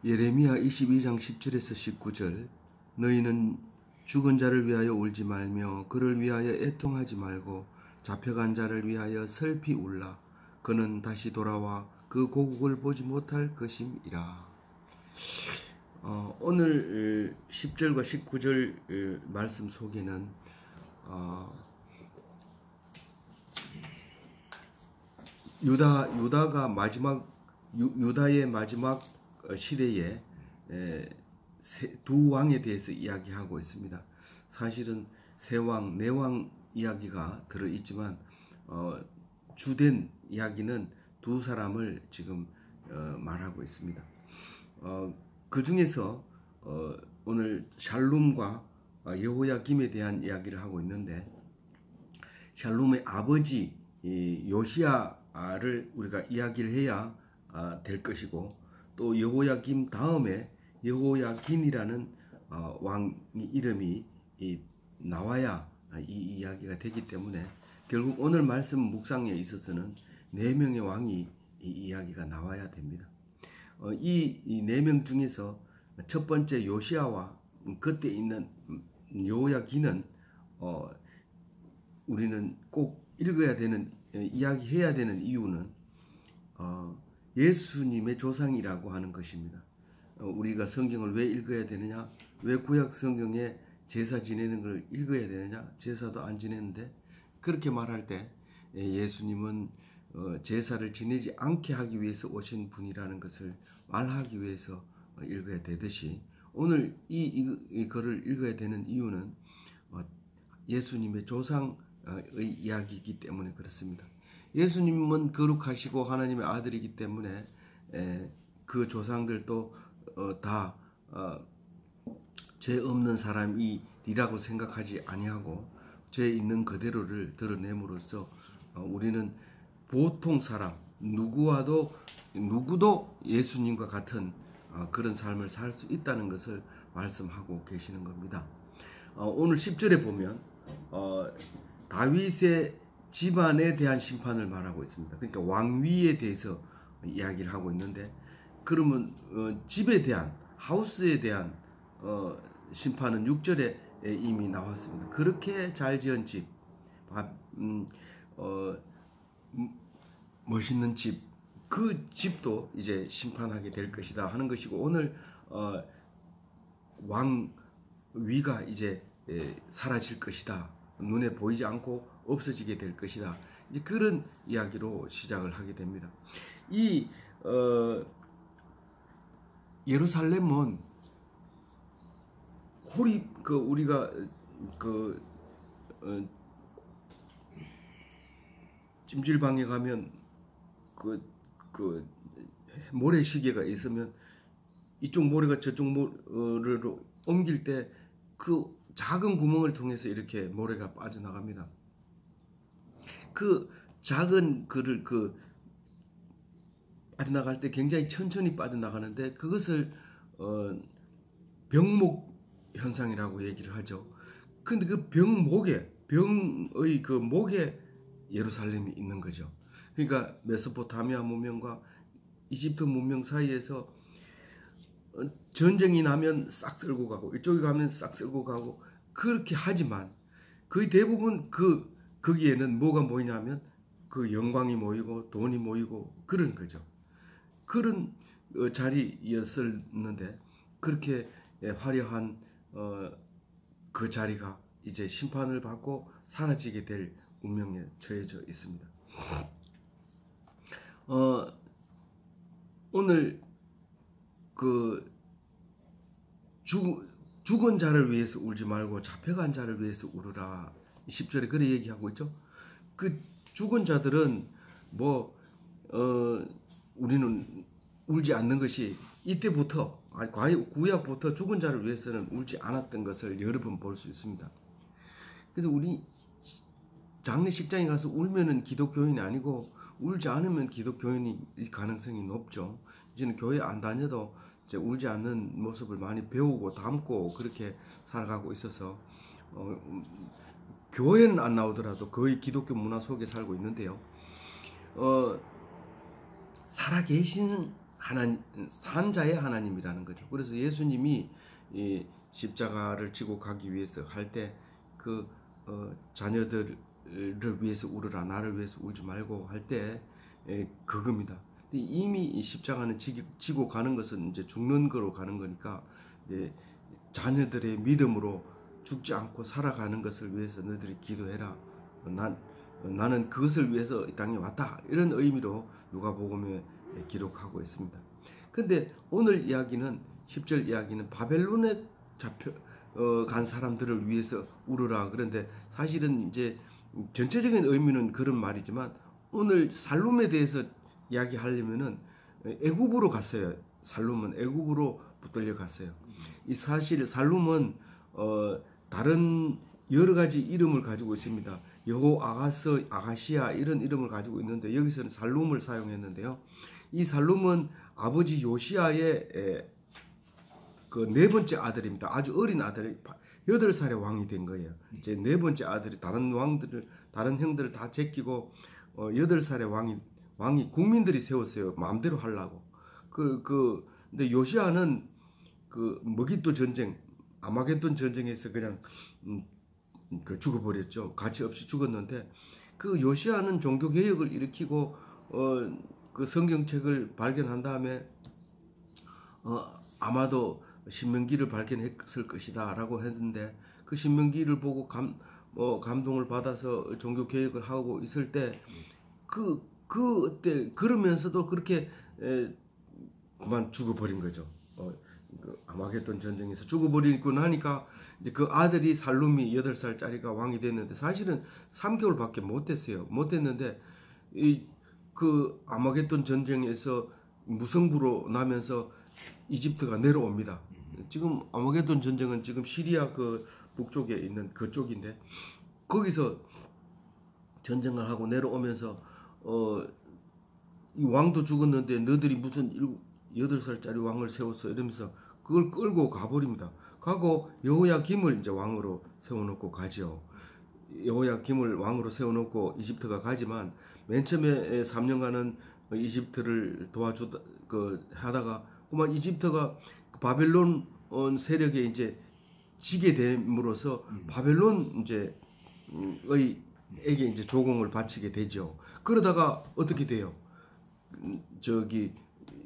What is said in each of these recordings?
예레미야 22장 10절에서 19절 너희는 죽은 자를 위하여 울지 말며 그를 위하여 애통하지 말고 잡혀간 자를 위하여 슬피 울라. 그는 다시 돌아와 그 고국을 보지 못할 것임이라. 오늘 10절과 19절 말씀 속에는 유다의 마지막 시대에 두 왕에 대해서 이야기하고 있습니다. 사실은 세 왕, 네 왕 이야기가 들어있지만 주된 이야기는 두 사람을 지금 말하고 있습니다. 그 중에서 오늘 샬룸과 여호야김에 대한 이야기를 하고 있는데, 샬룸의 아버지 요시야를 우리가 이야기를 해야 될 것이고, 또 여호야김 다음에 여호야긴이라는 왕 이름이 나와야 이 이야기가 되기 때문에 결국 오늘 말씀 묵상에 있어서는 네 명의 왕이 이 이야기가 나와야 됩니다. 이 네 명 중에서 첫 번째 요시야와 그때 있는 여호야긴은 우리는 꼭 읽어야 되는, 이야기해야 되는 이유는 예수님의 조상이라고 하는 것입니다. 우리가 성경을 왜 읽어야 되느냐? 왜 구약 성경에 제사 지내는 걸 읽어야 되느냐? 제사도 안 지내는데, 그렇게 말할 때 예수님은 제사를 지내지 않게 하기 위해서 오신 분이라는 것을 말하기 위해서 읽어야 되듯이, 오늘 이거를 읽어야 되는 이유는 예수님의 조상의 이야기이기 때문에 그렇습니다. 예수님은 거룩하시고 하나님의 아들이기 때문에 그 조상들도 다 죄 없는 사람이라고 생각하지 아니하고 죄 있는 그대로를 드러냄으로써 우리는 보통 사람, 누구도 예수님과 같은 그런 삶을 살 수 있다는 것을 말씀하고 계시는 겁니다. 오늘 10절에 보면 다윗의 집안에 대한 심판을 말하고 있습니다. 그러니까 왕위에 대해서 이야기를 하고 있는데, 그러면 집에 대한, 하우스에 대한 심판은 6절에 이미 나왔습니다. 그렇게 잘 지은 집, 멋있는 집, 그 집도 이제 심판하게 될 것이다 하는 것이고, 오늘 왕위가 이제 사라질 것이다, 눈에 보이지 않고 없어지게 될 것이다, 이제 그런 이야기로 시작을 하게 됩니다. 이 예루살렘은 우리가 찜질방에 가면 모래시계가 있으면 이쪽 모래가 저쪽 모래로 옮길 때 그 작은 구멍을 통해서 이렇게 모래가 빠져나갑니다. 그 작은 빠져나갈 때 굉장히 천천히 빠져나가는데, 그것을 병목 현상이라고 얘기를 하죠. 근데 그 병의 그 목에 예루살렘이 있는 거죠. 그러니까 메소포타미아 문명과 이집트 문명 사이에서 전쟁이 나면 싹 쓸고 가고, 이쪽에 가면 싹 쓸고 가고, 그렇게 하지만 거의 대부분 거기에는 뭐가 모이냐면 그 영광이 모이고 돈이 모이고 그런 거죠. 그런 자리였었는데, 그렇게 화려한 그 자리가 이제 심판을 받고 사라지게 될 운명에 처해져 있습니다. 오늘 죽은 자를 위해서 울지 말고 잡혀간 자를 위해서 울으라, 10절에 그래 얘기하고 있죠. 그 죽은 자들은 우리는 울지 않는 것이 이때부터, 구약부터 죽은 자를 위해서는 울지 않았던 것을 여러 번 볼 수 있습니다. 그래서 우리 장례식장에 가서 울면은 기독교인이 아니고, 울지 않으면 기독교인일 가능성이 높죠. 이제는 교회 안 다녀도 이제 울지 않는 모습을 많이 배우고 담고 그렇게 살아가고 있어서 교회는 안 나오더라도 거의 기독교 문화 속에 살고 있는데요. 살아계신 하나님, 산자의 하나님이라는 거죠. 그래서 예수님이 이 십자가를 지고 가기 위해서 할 때 그 자녀들을 위해서 울으라, 나를 위해서 울지 말고 할 때 그겁니다. 이미 이 십자가는 지고 가는 것은 이제 죽는 거로 가는 거니까 자녀들의 믿음으로 죽지 않고 살아가는 것을 위해서 너희들이 기도해라. 나는 그것을 위해서 이 땅에 왔다. 이런 의미로 누가복음에 기록하고 있습니다. 근데 오늘 이야기는 10절 이야기는 바벨론에 간 사람들을 위해서 울으라. 그런데 사실은 이제 전체적인 의미는 그런 말이지만 오늘 살룸에 대해서 이야기하려면은 애굽으로 갔어요. 살룸은 애굽으로 붙들려 갔어요. 이 사실 살룸은 다른 여러 가지 이름을 가지고 있습니다. 여호 아가스, 아가시아 이런 이름을 가지고 있는데 여기서는 살룸을 사용했는데요. 이 살룸은 아버지 요시아의 그 네 번째 아들입니다. 아주 어린 아들이 8살에 왕이 된 거예요. 이제 네 번째 아들이 다른 형들을 다 제끼고 8살에 왕이 국민들이 세웠어요. 마음대로 하려고. 근데 요시아는 그 머깃도 전쟁, 아마겟돈 전쟁에서 그냥 죽어버렸죠. 가치 없이 죽었는데 그 요시아는 종교 개혁을 일으키고 그 성경책을 발견한 다음에 아마도 신명기를 발견했을 것이다라고 했는데 그 신명기를 보고 감동을 받아서 종교 개혁을 하고 있을 때 그때 그러면서도 그렇게 그만 죽어버린 거죠. 그 아마겟돈 전쟁에서 죽어버리고 나니까 이제 그 아들이 살룸이 8살짜리가 왕이 됐는데 사실은 3개월밖에 못 됐어요. 못 됐는데 그 아마겟돈 전쟁에서 무승부로 나면서 이집트가 내려옵니다. 지금 아마겟돈 전쟁은 지금 시리아 그 북쪽에 있는 그쪽인데 거기서 전쟁을 하고 내려오면서 이 왕도 죽었는데 너희들이 무슨 8살짜리 왕을 세웠어 이러면서 그걸 끌고 가버립니다. 가고 여호야김을 이제 왕으로 세워놓고 가죠. 여호야김을 왕으로 세워놓고 이집트가 가지만 맨 처음에 3년간은 이집트를 하다가 그만 이집트가 바벨론 세력에 이제 지게 됨으로써 바벨론 에게 이제 조공을 바치게 되죠. 그러다가 어떻게 돼요?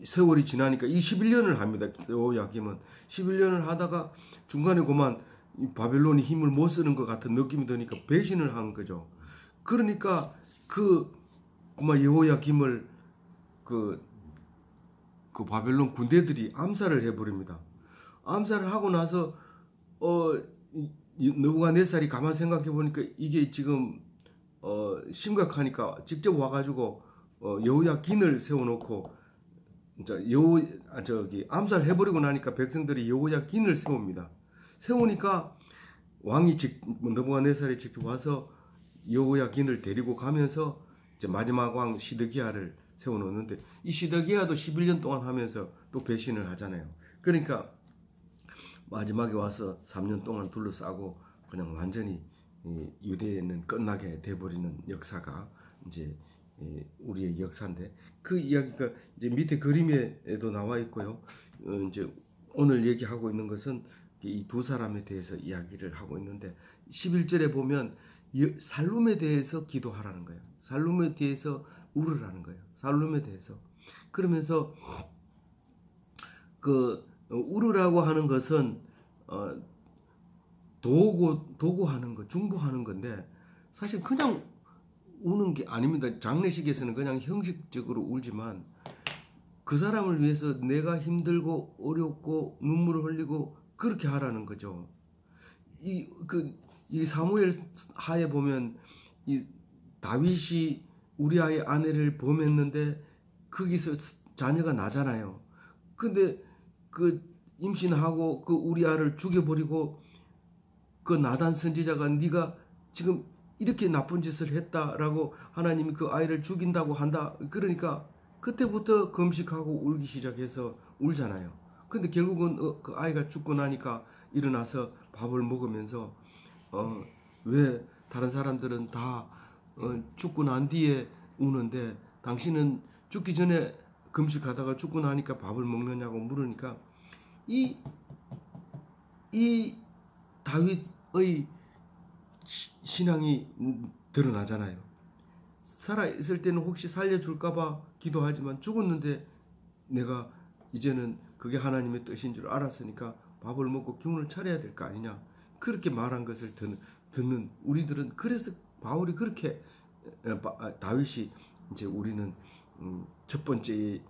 세월이 지나니까 21년을 합니다. 여호야김은 11년을 하다가 중간에 그만 바벨론이 힘을 못 쓰는 것 같은 느낌이 드니까 배신을 한 거죠. 그러니까 그만 여호야김을 그 바벨론 군대들이 암살을 해버립니다. 암살을 하고 나서 느부갓네살이 가만 생각해 보니까 이게 지금 심각하니까 직접 와가지고 여호야긴을 세워놓고 암살해버리고 나니까 백성들이 여호야긴을 세웁니다. 세우니까 왕이 느부갓네살이 직접 와서 여호야긴을 데리고 가면서 이제 마지막 왕 시드기야를 세워놓는데 이 시드기야도 11년 동안 하면서 또 배신을 하잖아요. 그러니까 마지막에 와서 3년 동안 둘러싸고 그냥 완전히 유대는 끝나게 돼버리는 역사가 이제 우리의 역사인데 그 이야기가 이제 밑에 그림에도 나와 있고요. 이제 오늘 얘기하고 있는 것은 이 두 사람에 대해서 이야기를 하고 있는데 11절에 보면 살룸에 대해서 기도하라는 거예요. 살룸에 대해서 울으라는 거예요. 살룸에 대해서. 그러면서 울으라고 하는 것은 도구하는 거, 중보하는 건데 사실 그냥 우는 게 아닙니다. 장례식에서는 그냥 형식적으로 울지만 그 사람을 위해서 내가 힘들고 어렵고 눈물을 흘리고 그렇게 하라는 거죠. 이 사무엘 하에 보면 이 다윗이 우리아의 아내를 범했는데 거기서 자녀가 나잖아요. 근데 그 임신하고 그 우리아를 죽여버리고 그 나단 선지자가 네가 지금 이렇게 나쁜 짓을 했다라고 하나님이 그 아이를 죽인다고 한다. 그러니까 그때부터 금식하고 울기 시작해서 울잖아요. 근데 결국은 그 아이가 죽고 나니까 일어나서 밥을 먹으면서 왜 다른 사람들은 다 죽고 난 뒤에 우는데 당신은 죽기 전에 금식하다가 죽고 나니까 밥을 먹느냐고 물으니까 이 다윗의 신앙이 드러나잖아요. 살아있을 때는 혹시 살려줄까봐 기도하지만 죽었는데 내가 이제는 그게 하나님의 뜻인 줄 알았으니까 밥을 먹고 기운을 차려야 될 거 아니냐. 그렇게 말한 것을 듣는 우리들은, 그래서 바울이 그렇게 다윗이 이제 우리는 첫 번째,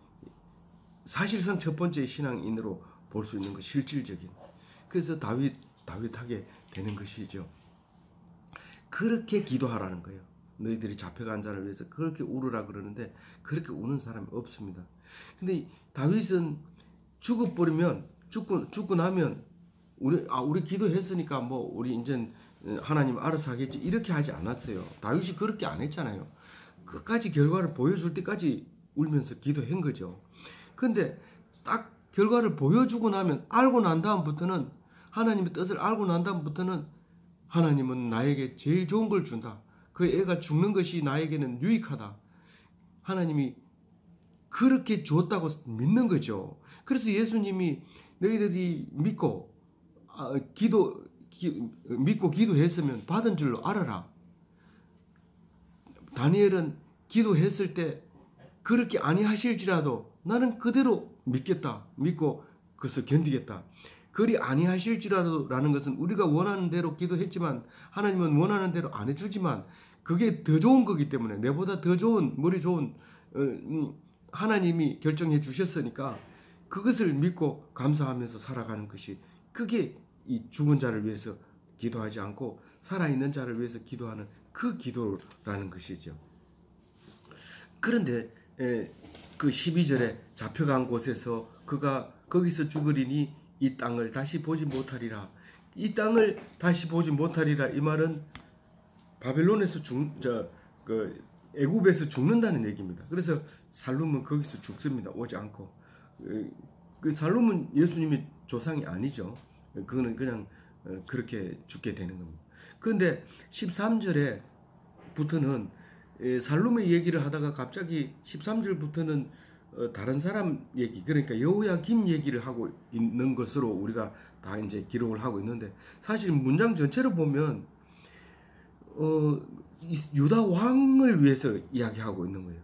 사실상 첫 번째 신앙인으로 볼 수 있는 것, 실질적인. 그래서 다윗하게 되는 것이죠. 그렇게 기도하라는 거예요. 너희들이 잡혀간 자를 위해서 그렇게 울으라 그러는데 그렇게 우는 사람이 없습니다. 근데 다윗은 죽고 나면 우리 기도했으니까 뭐 우리 이제 하나님 알아서 하겠지 이렇게 하지 않았어요. 다윗이 그렇게 안 했잖아요. 끝까지 결과를 보여줄 때까지 울면서 기도한 거죠. 근데 딱 결과를 보여주고 나면, 알고 난 다음부터는, 하나님의 뜻을 알고 난 다음부터는 하나님은 나에게 제일 좋은 걸 준다. 그 애가 죽는 것이 나에게는 유익하다. 하나님이 그렇게 줬다고 믿는 거죠. 그래서 예수님이 너희들이 믿고 기도했으면 받은 줄로 알아라. 다니엘은 기도했을 때 그렇게 아니하실지라도 나는 그대로 믿겠다. 믿고 그것을 견디겠다. 그리 아니하실지라도라는 것은 우리가 원하는 대로 기도했지만 하나님은 원하는 대로 안 해주지만 그게 더 좋은 거기 때문에, 내보다 더 좋은, 머리 좋은 하나님이 결정해 주셨으니까 그것을 믿고 감사하면서 살아가는 것이, 그게 이 죽은 자를 위해서 기도하지 않고 살아있는 자를 위해서 기도하는 그 기도라는 것이죠. 그런데 그 12절에 잡혀간 곳에서 그가 거기서 죽으리니 이 땅을 다시 보지 못하리라. 이 땅을 다시 보지 못하리라. 이 말은 바벨론에서 애굽에서 죽는다는 얘기입니다. 그래서 살룸은 거기서 죽습니다. 오지 않고. 그 살룸은 예수님의 조상이 아니죠. 그거는 그냥 그렇게 죽게 되는 겁니다. 그런데 13절에부터는 살룸의 얘기를 하다가 갑자기 13절부터는 다른 사람 얘기, 그러니까 여호야김 얘기를 하고 있는 것으로 우리가 다 이제 기록을 하고 있는데, 사실 문장 전체를 보면 유다 왕을 위해서 이야기하고 있는 거예요.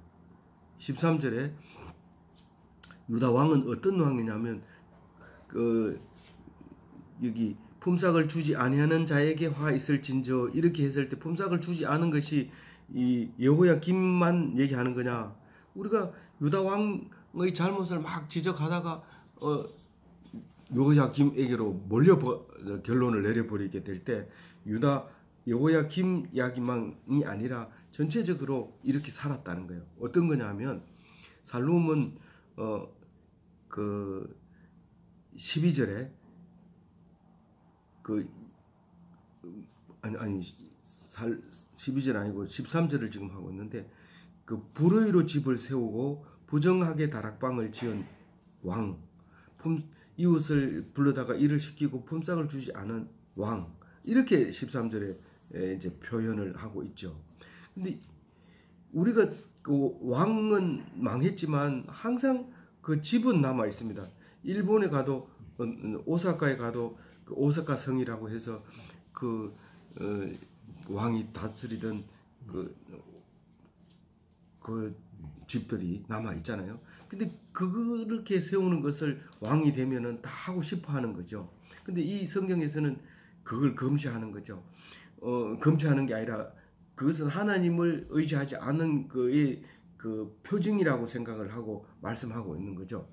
13절에 유다 왕은 어떤 왕이냐면 여기 품삯을 주지 아니하는 자에게 화 있을진저, 이렇게 했을 때 품삯을 주지 않은 것이 이 여호야김만 얘기하는 거냐? 우리가 유다 왕의 잘못을 막 지적하다가 여호야김에게로 몰려 결론을 내려버리게 될 때 여호야김 이야기만이 아니라 전체적으로 이렇게 살았다는 거예요. 어떤 거냐면 살룸은 그 12절에 아니 12절 아니고 13절을 지금 하고 있는데, 그 불의로 집을 세우고 부정하게 다락방을 지은 왕, 이웃을 불러다가 일을 시키고 품삯을 주지 않은 왕, 이렇게 13절에 이제 표현을 하고 있죠. 근데 우리가 그 왕은 망했지만 항상 그 집은 남아 있습니다. 일본에 가도 오사카에 가도 그 오사카 성이라고 해서 그 왕이 다스리던 그 집들이 남아 있잖아요. 근데 그렇게 세우는 것을 왕이 되면은 다 하고 싶어 하는 거죠. 근데 이 성경에서는 그걸 금지하는 거죠. 금지하는 게 아니라 그것은 하나님을 의지하지 않는 그의 그 표징이라고 생각을 하고 말씀하고 있는 거죠.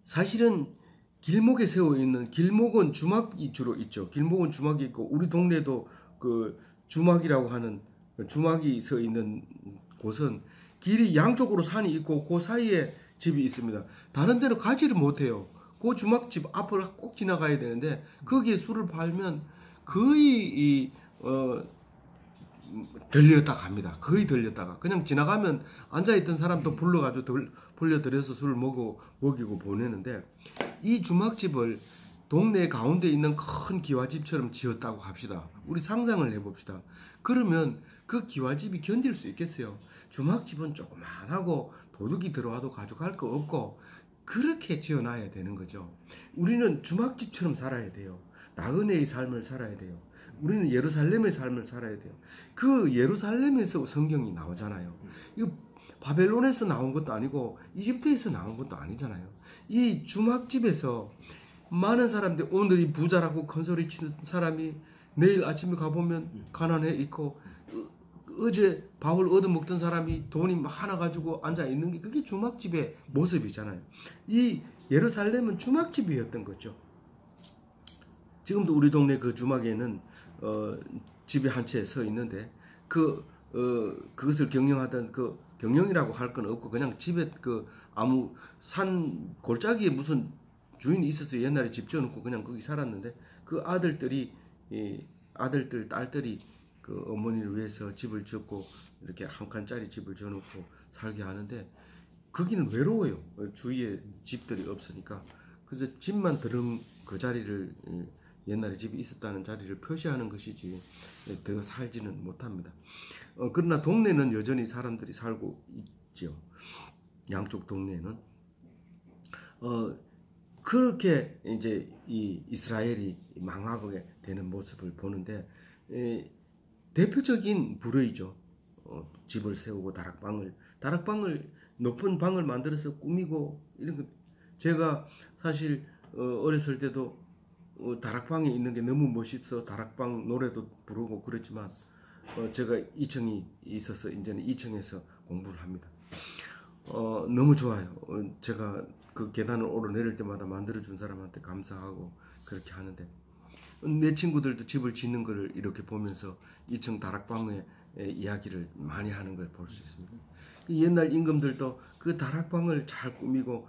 사실은 길목에 세워 있는, 길목은 주막이 주로 있죠. 길목은 주막이 있고, 우리 동네도 그 주막이라고 하는, 주막이 서 있는 곳은 길이 양쪽으로 산이 있고 그 사이에 집이 있습니다. 다른 데로 가지를 못해요. 그 주막집 앞을 꼭 지나가야 되는데 거기에 술을 팔면 거의 들렸다 갑니다. 거의 들렸다가 그냥 지나가면 앉아있던 사람도 불러들여서 술을 먹이고 보내는데, 이 주막집을 동네 가운데 있는 큰 기와집처럼 지었다고 합시다. 우리 상상을 해봅시다. 그러면 그 기와집이 견딜 수 있겠어요? 주막집은 조그만하고 도둑이 들어와도 가져갈 거 없고 그렇게 지어놔야 되는 거죠. 우리는 주막집처럼 살아야 돼요. 나그네의 삶을 살아야 돼요. 우리는 예루살렘의 삶을 살아야 돼요. 그 예루살렘에서 성경이 나오잖아요. 이거 바벨론에서 나온 것도 아니고 이집트에서 나온 것도 아니잖아요. 이 주막집에서 많은 사람들, 오늘이 부자라고 큰소리 치는 사람이 내일 아침에 가보면 가난해 있고, 어제 밥을 얻어먹던 사람이 돈이 많아가지고 앉아있는 게 그게 주막집의 모습이잖아요. 이 예루살렘은 주막집이었던 거죠. 지금도 우리 동네 그 주막에는 집에 한 채 서 있는데 그것을 경영하던 그 경영이라고 할 건 없고 그냥 집에 그 아무 산 골짜기에 무슨 주인이 있어서 옛날에 집 지어놓고 그냥 거기 살았는데 그 아들들 딸들이 그 어머니를 위해서 집을 짓고 이렇게 한 칸짜리 집을 지어놓고 살게 하는데 거기는 외로워요. 주위에 집들이 없으니까. 그래서 집만 들은 그 자리를 옛날에 집이 있었다는 자리를 표시하는 것이지 더 살지는 못합니다. 그러나 동네는 여전히 사람들이 살고 있죠. 양쪽 동네는. 그렇게 이제 이 이스라엘이 망하게 되는 모습을 보는데 대표적인 불의죠. 집을 세우고 다락방을 높은 방을 만들어서 꾸미고 이런 거. 제가 사실 어렸을 때도 다락방에 있는 게 너무 멋있어 다락방 노래도 부르고 그랬지만 제가 2층이 있어서 이제는 2층에서 공부를 합니다. 너무 좋아요. 제가 그 계단을 오르내릴 때마다 만들어준 사람한테 감사하고 그렇게 하는데 내 친구들도 집을 짓는 걸 이렇게 보면서 2층 다락방의 이야기를 많이 하는 걸 볼 수 있습니다. 옛날 임금들도 그 다락방을 잘 꾸미고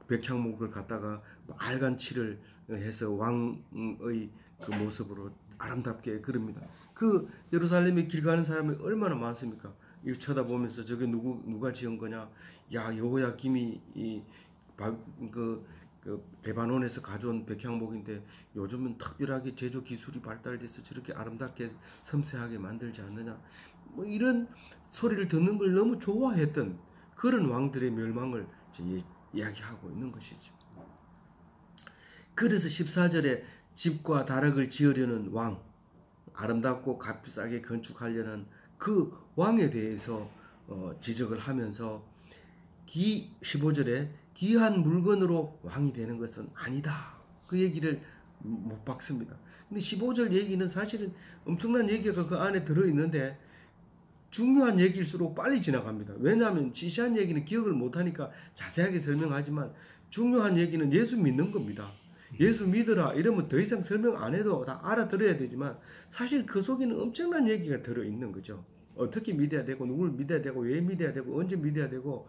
백향목을 갖다가 빨간 칠을 해서 왕의 그 모습으로 아름답게 그립니다. 그 예루살렘에 길 가는 사람이 얼마나 많습니까? 이거 쳐다보면서 저게 누가 지은 거냐? 야, 여호야김이 그 레바논에서 가져온 백향목인데 요즘은 특별하게 제조 기술이 발달돼서 저렇게 아름답게 섬세하게 만들지 않느냐? 뭐 이런 소리를 듣는 걸 너무 좋아했던 그런 왕들의 멸망을 이야기하고 있는 것이죠. 그래서 14절에 집과 다락을 지으려는 왕, 아름답고 값비싸게 건축하려는 그 왕에 대해서 지적을 하면서 15절에 귀한 물건으로 왕이 되는 것은 아니다. 그 얘기를 못 박습니다. 근데 15절 얘기는 사실은 엄청난 얘기가 그 안에 들어있는데 중요한 얘기일수록 빨리 지나갑니다. 왜냐하면 지시한 얘기는 기억을 못하니까 자세하게 설명하지만 중요한 얘기는 예수 믿는 겁니다. 예수 믿으라 이러면 더 이상 설명 안 해도 다 알아들어야 되지만 사실 그 속에는 엄청난 얘기가 들어있는 거죠. 어떻게 믿어야 되고 누굴 믿어야 되고 왜 믿어야 되고 언제 믿어야 되고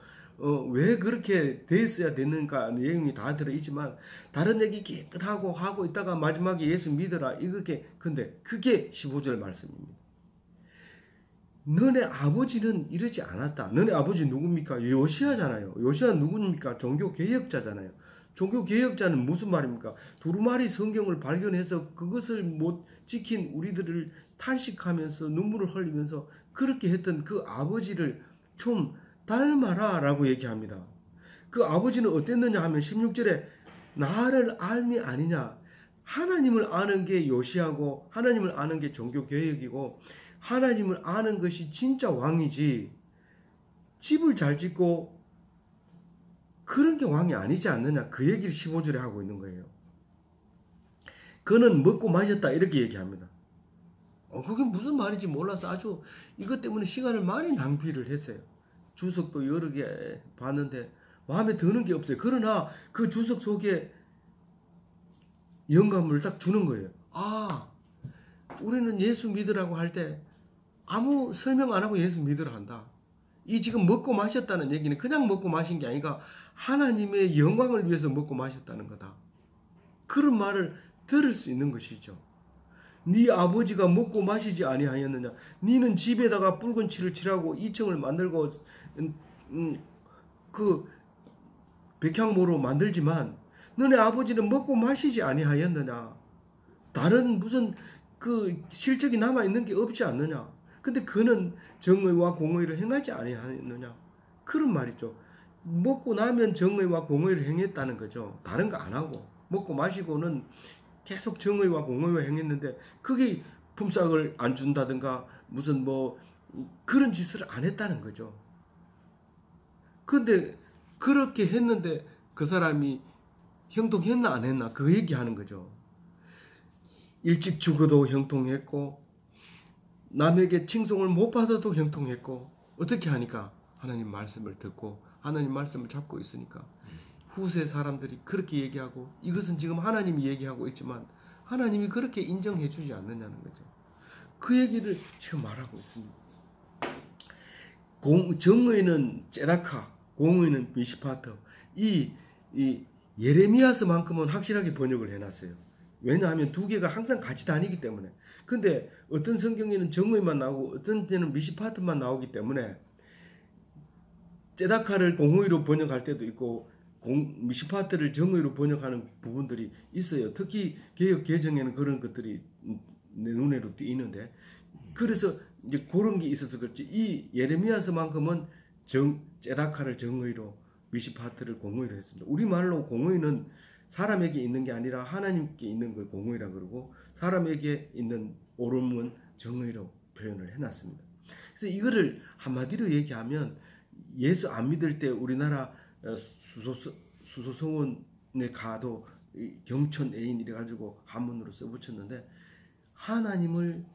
왜 그렇게 됐어야 되는가 내용이 다 들어있지만 다른 얘기 깨끗하고 하고 있다가 마지막에 예수 믿어라 이렇게 근데 그게 15절 말씀입니다. 너네 아버지는 이러지 않았다. 너네 아버지 누굽니까? 요시아잖아요. 요시아는 누굽니까? 종교개혁자잖아요. 종교개혁자는 무슨 말입니까? 두루마리 성경을 발견해서 그것을 못 지킨 우리들을 탄식하면서 눈물을 흘리면서 그렇게 했던 그 아버지를 좀 닮아라 라고 얘기합니다. 그 아버지는 어땠느냐 하면 16절에 나를 알미 아니냐. 하나님을 아는 게 요시아고 하나님을 아는 게 종교개혁이고 하나님을 아는 것이 진짜 왕이지 집을 잘 짓고 그런 게 왕이 아니지 않느냐 그 얘기를 15절에 하고 있는 거예요. 그는 먹고 마셨다 이렇게 얘기합니다. 그게 무슨 말인지 몰라서 아주 이것 때문에 시간을 많이 낭비를 했어요. 주석도 여러 개 봤는데 마음에 드는 게 없어요. 그러나 그 주석 속에 영감을 딱 주는 거예요. 우리는 예수 믿으라고 할 때 아무 설명 안 하고 예수 믿으라 한다. 이 지금 먹고 마셨다는 얘기는 그냥 먹고 마신 게 아니라 하나님의 영광을 위해서 먹고 마셨다는 거다. 그런 말을 들을 수 있는 것이죠. 네 아버지가 먹고 마시지 아니하였느냐. 네는 집에다가 붉은 칠을 칠하고 2층을 만들고 그 백향모로 만들지만 너네 아버지는 먹고 마시지 아니하였느냐. 다른 무슨 그 실적이 남아있는 게 없지 않느냐. 근데 그는 정의와 공의를 행하지 아니하느냐. 그런 말이죠. 먹고 나면 정의와 공의를 행했다는 거죠. 다른 거 안 하고 먹고 마시고는 계속 정의와 공의와 행했는데 그게 품삯을 안 준다든가 무슨 뭐 그런 짓을 안 했다는 거죠. 근데 그렇게 했는데 그 사람이 형통했나 안 했나 그 얘기하는 거죠. 일찍 죽어도 형통했고 남에게 칭송을 못 받아도 형통했고 어떻게 하니까 하나님 말씀을 듣고 하나님 말씀을 잡고 있으니까 후세 사람들이 그렇게 얘기하고 이것은 지금 하나님이 얘기하고 있지만 하나님이 그렇게 인정해 주지 않느냐는 거죠. 그 얘기를 지금 말하고 있습니다. 정의는 제다카, 공의는 미시파트. 이 예레미야서만큼은 확실하게 번역을 해놨어요. 왜냐하면 두 개가 항상 같이 다니기 때문에. 근데 어떤 성경에는 정의만 나오고 어떤 때는 미시파트만 나오기 때문에 제다카를 공의로 번역할 때도 있고 미시파트를 정의로 번역하는 부분들이 있어요. 특히 개역 개정에는 그런 것들이 내 눈에도 띄는데 그래서 이제 그런 게 있어서 그렇지 이 예레미야서만큼은 제다카를 정의로 미시파트를 공의로 했습니다. 우리말로 공의는 사람에게 있는 게 아니라 하나님께 있는 걸 공의라 그러고 사람에게 있는 옳음은 정의로 표현을 해놨습니다. 그래서 이거를 한마디로 얘기하면 예수 안 믿을 때 우리나라 수소성원에 가도 경천 애인 이래가지고 한문으로 써붙였는데 하나님을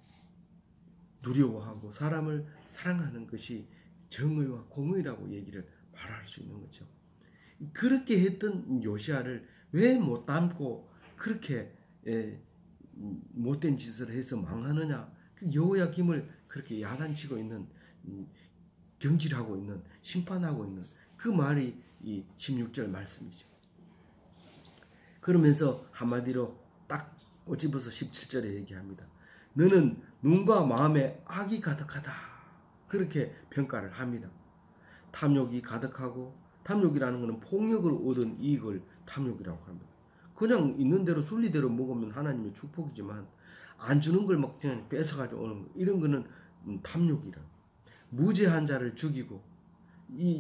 두려워하고 사람을 사랑하는 것이 정의와 공의라고 얘기를 말할 수 있는 거죠. 그렇게 했던 요시아를 왜 못 담고 그렇게 못된 짓을 해서 망하느냐. 여호야김을 그렇게 야단치고 있는 경질하고 있는 심판하고 있는 그 말이 이 16절 말씀이죠. 그러면서 한마디로 딱 꼬집어서 17절에 얘기합니다. 너는 눈과 마음에 악이 가득하다. 그렇게 평가를 합니다. 탐욕이 가득하고 탐욕이라는 것은 폭력으로 얻은 이익을 탐욕이라고 합니다. 그냥 있는 대로 순리대로 먹으면 하나님의 축복이지만 안 주는 걸 막 그냥 뺏어가지고 오는 거 이런 거는 탐욕이라. 무죄한 자를 죽이고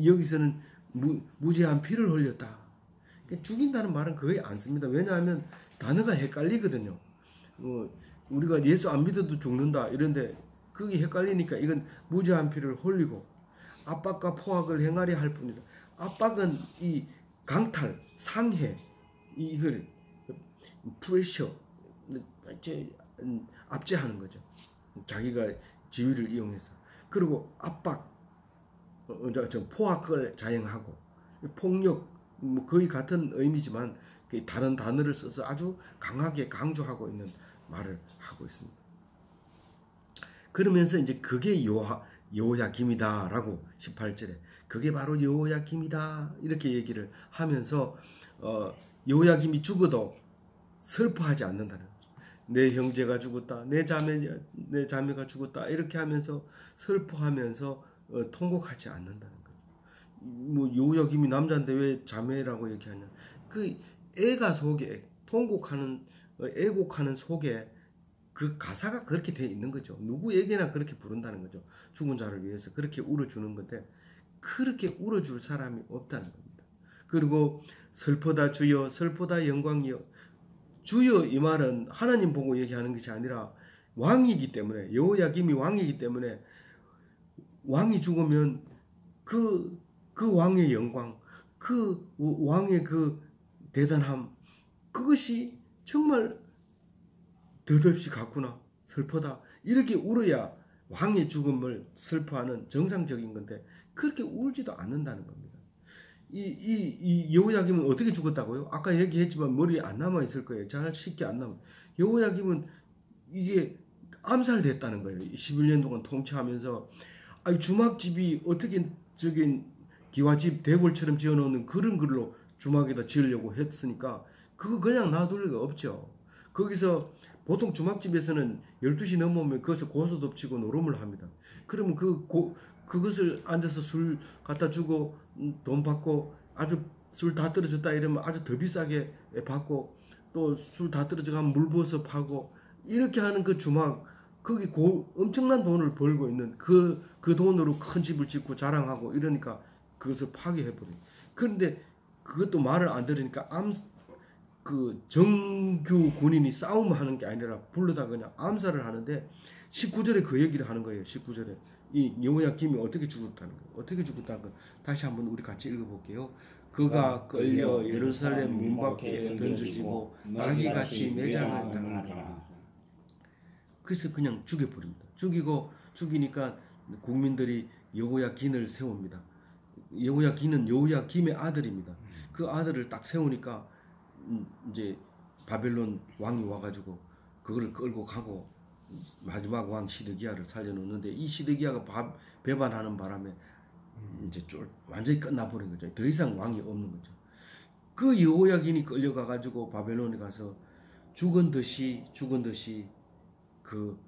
여기서는 무죄한 피를 흘렸다. 죽인다는 말은 거의 안 씁니다. 왜냐하면 단어가 헷갈리거든요. 우리가 예수 안 믿어도 죽는다 이런데 그게 헷갈리니까 이건 무죄한 피를 흘리고 압박과 포악을 행하려 할 뿐이다. 압박은 이 강탈, 상해, 이걸 프레셔, 압제하는 거죠. 자기가 지위를 이용해서. 그리고 압박, 포악을 자행하고 폭력, 뭐 거의 같은 의미지만 다른 단어를 써서 아주 강하게 강조하고 있는 말을 하고 있습니다. 그러면서 이제 그게 여호야김이다라고 18절에 그게 바로 여호야김이다 이렇게 얘기를 하면서 여호야김이 죽어도 슬퍼하지 않는다는 거죠. 내 형제가 죽었다, 내 자매가 죽었다 이렇게 하면서 슬퍼하면서 통곡하지 않는다는 거죠. 뭐 여호야김이 남자인데 왜 자매라고 얘기하냐? 그 애가 속에 통곡하는 애곡하는 속에 그 가사가 그렇게 돼 있는 거죠. 누구에게나 그렇게 부른다는 거죠. 죽은 자를 위해서 그렇게 울어주는 건데 그렇게 울어줄 사람이 없다는 겁니다. 그리고 슬퍼다 주여 슬퍼다 영광이여. 주여 이 말은 하나님 보고 얘기하는 것이 아니라 왕이기 때문에 여호야김이 왕이기 때문에 왕이 죽으면 그 왕의 영광 그 왕의 그 대단함 그것이 정말 더없이 갔구나 슬퍼다 이렇게 울어야 왕의 죽음을 슬퍼하는 정상적인 건데 그렇게 울지도 않는다는 겁니다. 이 여호야김은 어떻게 죽었다고요? 아까 얘기했지만 머리에 안 남아 있을 거예요. 잘 쉽게 안 남아. 여호야김은 이게 암살됐다는 거예요. 11년 동안 통치하면서 주막집이 어떻게 저기 기와집 대궐처럼 지어놓는 그런 걸로 주막에다 지으려고 했으니까 그거 그냥 놔둘 리가 없죠. 거기서 보통 주막집에서는 12시 넘으면 거기서 고소 덮치고 노름을 합니다. 그러면 그것을 앉아서 술 갖다 주고 돈 받고 아주 술 다 떨어졌다 이러면 아주 더 비싸게 받고 또 술 다 떨어져가면 물 부어서 파고 이렇게 하는 그 주막 거기 엄청난 돈을 벌고 있는 그 돈으로 큰 집을 짓고 자랑하고 이러니까 그것을 파괴해버려요. 그런데 그것도 말을 안 들으니까 그 정규 군인이 싸움하는 게 아니라 불러다 그냥 암살을 하는데 19절에 그 얘기를 하는 거예요. 19절에 이 여호야김이 어떻게 죽었다는 거예요. 어떻게 죽었다는 거 다시 한번 우리 같이 읽어볼게요. 그가 끌려 예루살렘 문 밖에 던져지고 나귀같이 매장했다. 그래서 그냥 죽여버립니다. 죽이니까 국민들이 여호야긴을 세웁니다. 여호야긴은 여호야김의 아들입니다. 그 아들을 딱 세우니까 이제 바벨론 왕이 와가지고 그거를 끌고 가고 마지막 왕 시드기야를 살려놓는데 이 시드기야가 배반하는 바람에 이제 완전히 끝나버린 거죠. 더 이상 왕이 없는 거죠. 그 여호야긴이 끌려가가지고 바벨론에 가서 죽은 듯이 그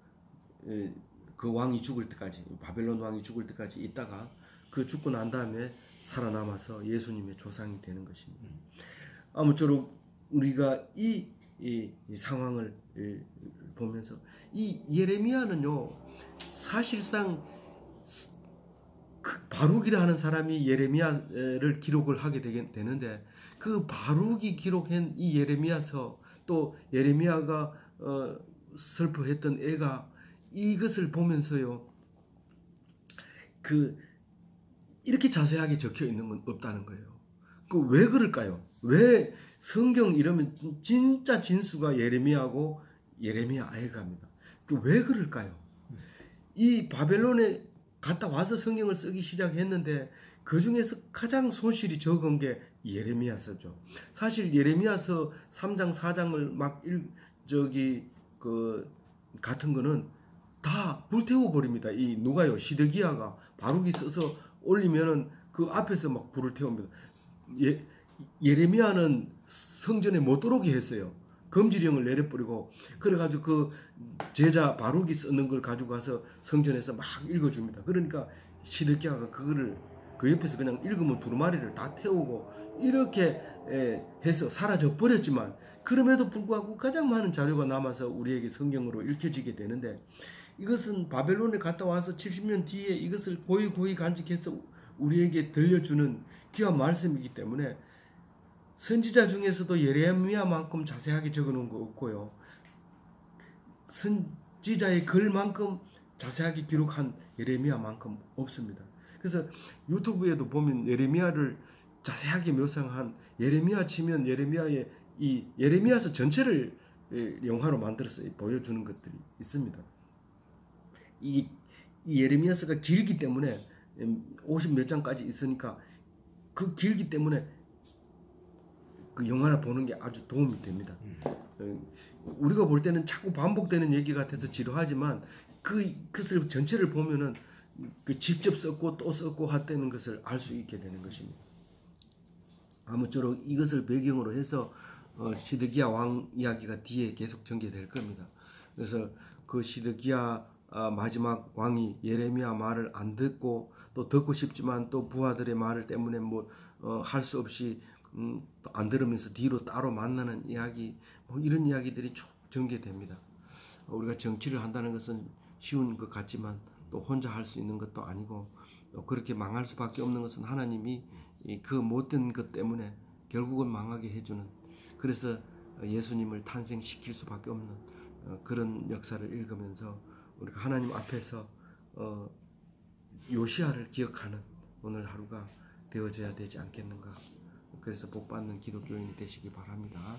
왕이 죽을 때까지, 바벨론 왕이 죽을 때까지 있다가 그 죽고 난 다음에 살아남아서 예수님의 조상이 되는 것입니다. 아무쪼록 우리가 이 상황을 보면서 이 예레미야는요, 사실상 바룩이라 하는 사람이 예레미야를 기록을 하게 되는데 그 바룩이 기록한 이 예레미야서, 또 예레미야가 슬퍼했던 애가 이것을 보면서요, 이렇게 자세하게 적혀 있는 건 없다는 거예요. 왜 그럴까요? 왜 성경 이러면 진짜 진수가 예레미야고 예레미야 아이가입니다. 왜 그럴까요? 이 바벨론에 갔다 와서 성경을 쓰기 시작했는데 그 중에서 가장 손실이 적은 게 예레미야서죠. 사실 예레미야서 3장 4장을 막 같은 거는 다 불태워 버립니다. 이 누가요? 시드기야가 바룩이 써서 올리면은 그 앞에서 막 불을 태웁니다. 예레미야는 성전에 못 들어오게 했어요. 금지령을 내려버리고, 그래가지고 그 제자 바룩이 쓰는 걸 가지고 가서 성전에서 막 읽어줍니다. 그러니까 시드기야가 그거를 그 옆에서 그냥 읽으면 두루마리를 다 태우고 이렇게 해서 사라져 버렸지만, 그럼에도 불구하고 가장 많은 자료가 남아서 우리에게 성경으로 읽혀지게 되는데, 이것은 바벨론에 갔다 와서 70년 뒤에 이것을 고이 간직해서 우리에게 들려주는 귀한 말씀이기 때문에 선지자 중에서도 예레미야만큼 자세하게 적어놓은 거 없고요, 선지자의 글만큼 자세하게 기록한 예레미야만큼 없습니다. 그래서 유튜브에도 보면 예레미야를 자세하게 묘사한, 예레미야 치면 예레미야의 이 예레미야서 전체를 영화로 만들어서 보여주는 것들이 있습니다. 이 예레미야서가 길기 때문에 50몇 장까지 있으니까 그 길기 때문에 그 영화를 보는 게 아주 도움이 됩니다. 우리가 볼 때는 자꾸 반복되는 얘기 같아서 지루하지만 그것을 전체를 보면은 직접 썼고 또 썼고 했다는 것을 알 수 있게 되는 것입니다. 아무쪼록 이것을 배경으로 해서 시드기야 왕 이야기가 뒤에 계속 전개될 겁니다. 그래서 그 시드기야 마지막 왕이 예레미야 말을 안 듣고, 또 듣고 싶지만 또 부하들의 말을 때문에 할 수 없이 안 들으면서 뒤로 따로 만나는 이야기, 이런 이야기들이 쭉 전개됩니다. 우리가 정치를 한다는 것은 쉬운 것 같지만 또 혼자 할 수 있는 것도 아니고, 또 그렇게 망할 수밖에 없는 것은 하나님이 그 못된 것 때문에 결국은 망하게 해주는, 그래서 예수님을 탄생시킬 수밖에 없는 그런 역사를 읽으면서 우리가 하나님 앞에서 요시야를 기억하는 오늘 하루가 되어져야 되지 않겠는가. 그래서 복받는 기독교인이 되시기 바랍니다.